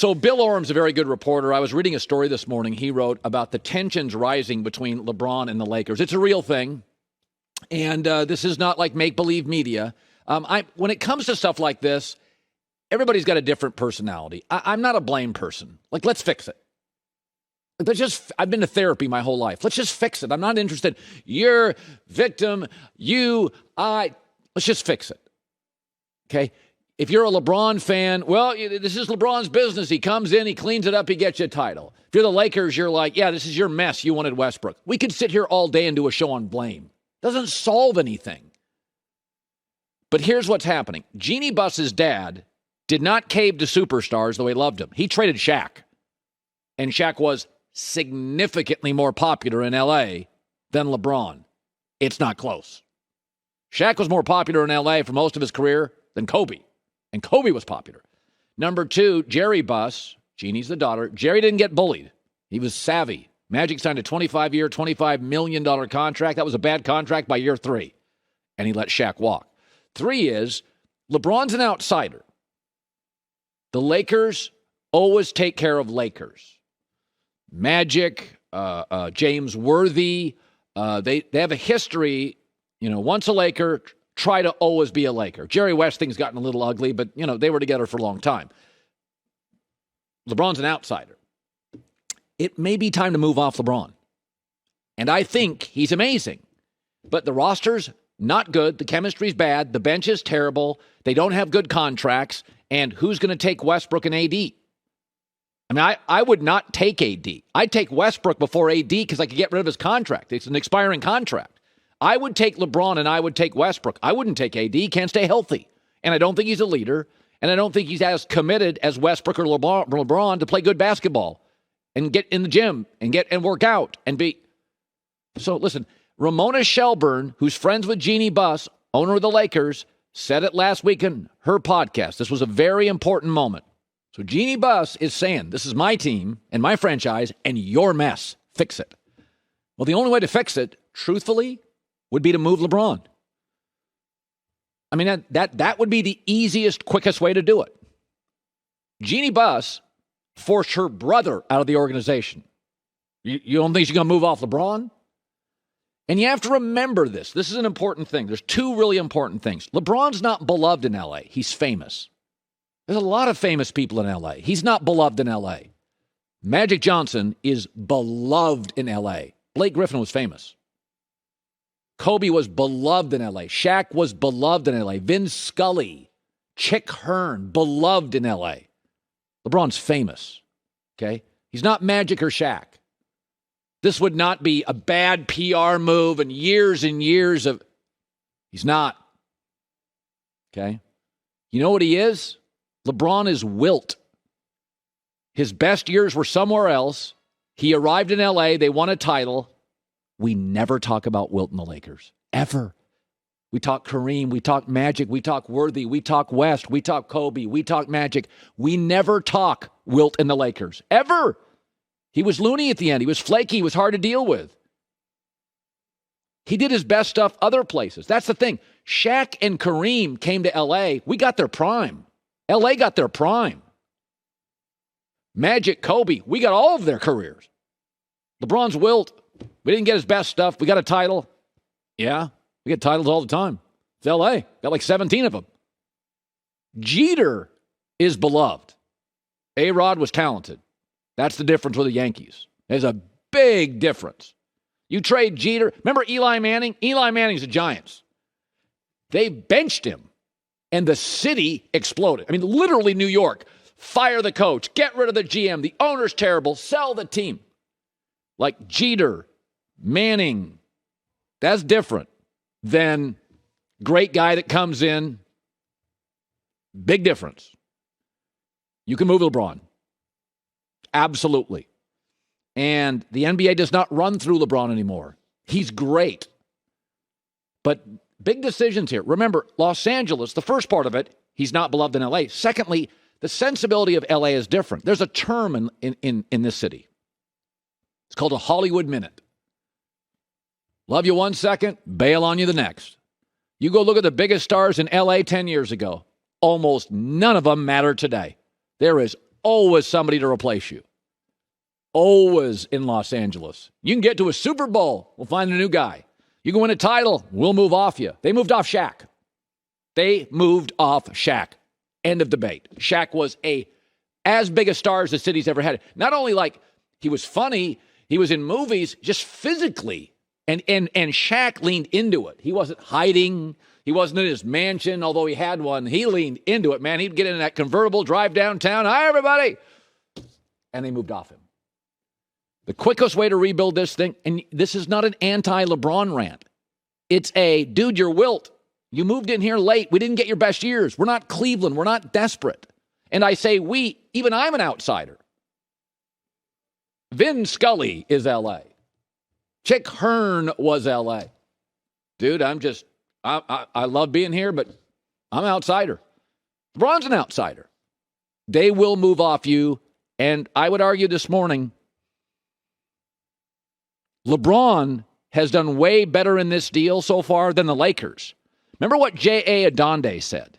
So Bill Orum's a very good reporter. I was reading a story this morning he wrote about the tensions rising between LeBron and the Lakers. It's a real thing, and this is not like make-believe media. When it comes to stuff like this, everybody's got a different personality. I'm not a blame person. Like, let's fix it. I've been to therapy my whole life. Let's just fix it. I'm not interested. You're victim. Let's just fix it. Okay? If you're a LeBron fan, well, this is LeBron's business. He comes in, he cleans it up, he gets you a title. If you're the Lakers, you're like, yeah, this is your mess. You wanted Westbrook. We could sit here all day and do a show on blame. Doesn't solve anything. But here's what's happening. Jeannie Buss's dad did not cave to superstars the way he loved him. He traded Shaq. And Shaq was significantly more popular in L.A. than LeBron. It's not close. Shaq was more popular in L.A. for most of his career than Kobe. And Kobe was popular. Number two, Jerry Buss. Jeannie's the daughter. Jerry didn't get bullied. He was savvy. Magic signed a 25-year, $25 million contract. That was a bad contract by year 3. And he let Shaq walk. 3 is, LeBron's an outsider. The Lakers always take care of Lakers. Magic, James Worthy, they have a history, once a Laker, try to always be a Laker. Jerry West thing's gotten a little ugly, but, they were together for a long time. LeBron's an outsider. It may be time to move off LeBron. And I think he's amazing. But the roster's not good. The chemistry's bad. The bench is terrible. They don't have good contracts. And who's going to take Westbrook and AD? I mean, I would not take AD. I'd take Westbrook before AD because I could get rid of his contract. It's an expiring contract. I would take LeBron and I would take Westbrook. I wouldn't take AD. He can't stay healthy. And I don't think he's a leader. And I don't think he's as committed as Westbrook or LeBron to play good basketball and get in the gym and work out and be. So listen, Ramona Shelburne, who's friends with Jeannie Buss, owner of the Lakers, said it last week in her podcast. This was a very important moment. So Jeannie Buss is saying, this is my team and my franchise and your mess. Fix it. Well, the only way to fix it, truthfully, would be to move LeBron. I mean, that would be the easiest, quickest way to do it. Jeannie Buss forced her brother out of the organization. You don't think she's going to move off LeBron? And you have to remember this. This is an important thing. There's 2 really important things. LeBron's not beloved in L.A. He's famous. There's a lot of famous people in L.A. He's not beloved in L.A. Magic Johnson is beloved in L.A. Blake Griffin was famous. Kobe was beloved in L.A. Shaq was beloved in L.A. Vin Scully, Chick Hearn, beloved in L.A. LeBron's famous, okay? He's not Magic or Shaq. This would not be a bad PR move and years of... He's not, okay? You know what he is? LeBron is Wilt. His best years were somewhere else. He arrived in L.A. They won a title. We never talk about Wilt and the Lakers, ever. We talk Kareem, we talk Magic, we talk Worthy, we talk West, we talk Kobe, we talk Magic. We never talk Wilt and the Lakers, ever. He was loony at the end. He was flaky. He was hard to deal with. He did his best stuff other places. That's the thing. Shaq and Kareem came to L.A. We got their prime. L.A. got their prime. Magic, Kobe, we got all of their careers. LeBron's Wilt. We didn't get his best stuff. We got a title. Yeah, we get titles all the time. It's L.A. Got like 17 of them. Jeter is beloved. A-Rod was talented. That's the difference with the Yankees. There's a big difference. You trade Jeter. Remember Eli Manning? Eli Manning's the Giants. They benched him, and the city exploded. I mean, literally New York. Fire the coach. Get rid of the GM. The owner's terrible. Sell the team. Like Jeter, Manning, that's different than great guy that comes in. Big difference. You can move LeBron. Absolutely. And the NBA does not run through LeBron anymore. He's great. But big decisions here. Remember, Los Angeles, the first part of it, he's not beloved in LA. Secondly, the sensibility of LA is different. There's a term in this city. It's called a Hollywood minute. Love you 1 second, bail on you the next. You go look at the biggest stars in L.A. 10 years ago. Almost none of them matter today. There is always somebody to replace you. Always in Los Angeles. You can get to a Super Bowl, we'll find a new guy. You can win a title, we'll move off you. They moved off Shaq. End of debate. Shaq was as big a star as the city's ever had. Not only like he was funny, he was in movies just physically. And Shaq leaned into it. He wasn't hiding. He wasn't in his mansion, although he had one. He leaned into it, man. He'd get in that convertible, drive downtown. Hi, everybody. And they moved off him. The quickest way to rebuild this thing, and this is not an anti-LeBron rant. It's dude, you're wilt. You moved in here late. We didn't get your best years. We're not Cleveland. We're not desperate. And I say even I'm an outsider. Vin Scully is L.A. Chick Hearn was L.A. Dude, I love being here, but I'm an outsider. LeBron's an outsider. They will move off you, and I would argue this morning, LeBron has done way better in this deal so far than the Lakers. Remember what J.A. Adonde said?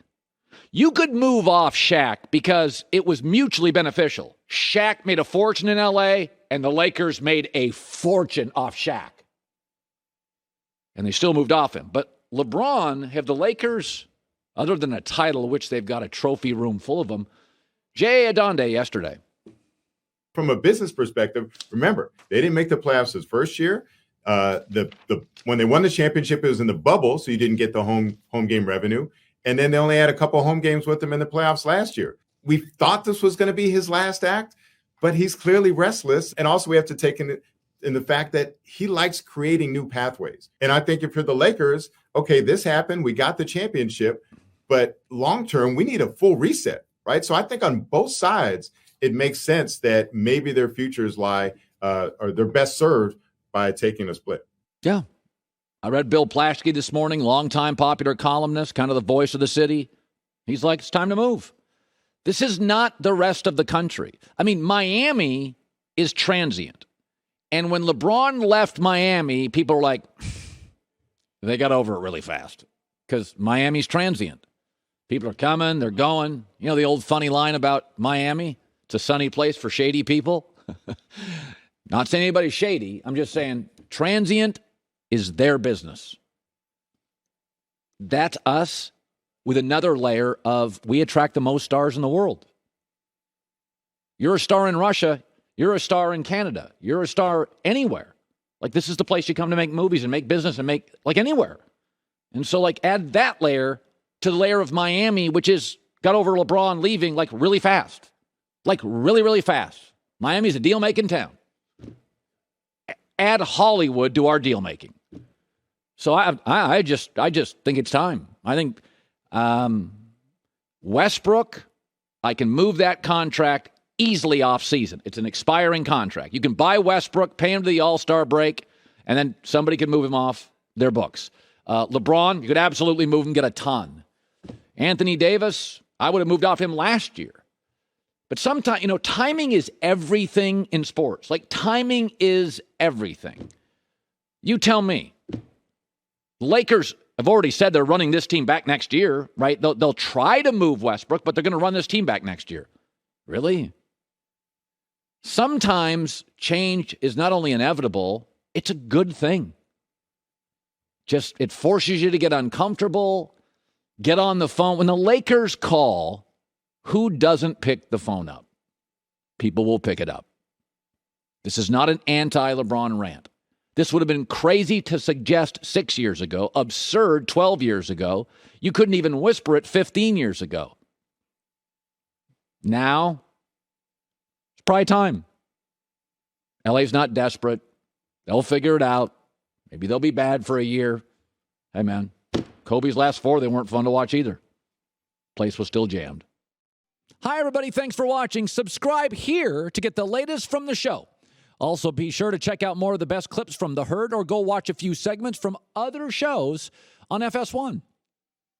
You could move off Shaq because it was mutually beneficial. Shaq made a fortune in L.A., and the Lakers made a fortune off Shaq. And they still moved off him. But LeBron, have the Lakers, other than a title, which they've got a trophy room full of them, J.A. Adonde yesterday. From a business perspective, remember, they didn't make the playoffs his first year. When they won the championship, it was in the bubble, so you didn't get the home game revenue. And then they only had a couple home games with them in the playoffs last year. We thought this was going to be his last act, but he's clearly restless. And also we have to take in the fact that he likes creating new pathways. And I think if you're the Lakers, okay, this happened, we got the championship, but long-term, we need a full reset, right? So I think on both sides, it makes sense that maybe their futures lie or they're best served by taking a split. Yeah. I read Bill Plaschke this morning, longtime popular columnist, kind of the voice of the city. He's like, it's time to move. This is not the rest of the country. I mean, Miami is transient. And when LeBron left Miami, people were like, they got over it really fast because Miami's transient. People are coming, they're going. You know the old funny line about Miami? It's a sunny place for shady people. Not saying anybody's shady. I'm just saying transient is their business. That's us with another layer of we attract the most stars in the world. You're a star in Russia. You're a star in Canada. You're a star anywhere. Like this is the place you come to make movies and make business and make like anywhere. And so like add that layer to the layer of Miami, which is got over LeBron leaving like really fast. Like really, really fast. Miami's a deal-making town. Add Hollywood to our deal-making. So I just think it's time. I think Westbrook, I can move that contract easily off season. It's an expiring contract. You can buy Westbrook, pay him to the All-Star break, and then somebody can move him off their books. LeBron, you could absolutely move him, get a ton. Anthony Davis, I would have moved off him last year. But sometimes, timing is everything in sports. Like, timing is everything. You tell me. Lakers have already said they're running this team back next year, right? They'll try to move Westbrook, but they're going to run this team back next year. Really? Sometimes change is not only inevitable, it's a good thing. Just, it forces you to get uncomfortable, get on the phone. When the Lakers call, who doesn't pick the phone up? People will pick it up. This is not an anti-LeBron rant. This would have been crazy to suggest 6 years ago, absurd 12 years ago. You couldn't even whisper it 15 years ago. Now, it's probably time. LA's not desperate. They'll figure it out. Maybe they'll be bad for a year. Hey, man, Kobe's last 4, they weren't fun to watch either. Place was still jammed. Hi, everybody. Thanks for watching. Subscribe here to get the latest from the show. Also, be sure to check out more of the best clips from The Herd or go watch a few segments from other shows on FS1.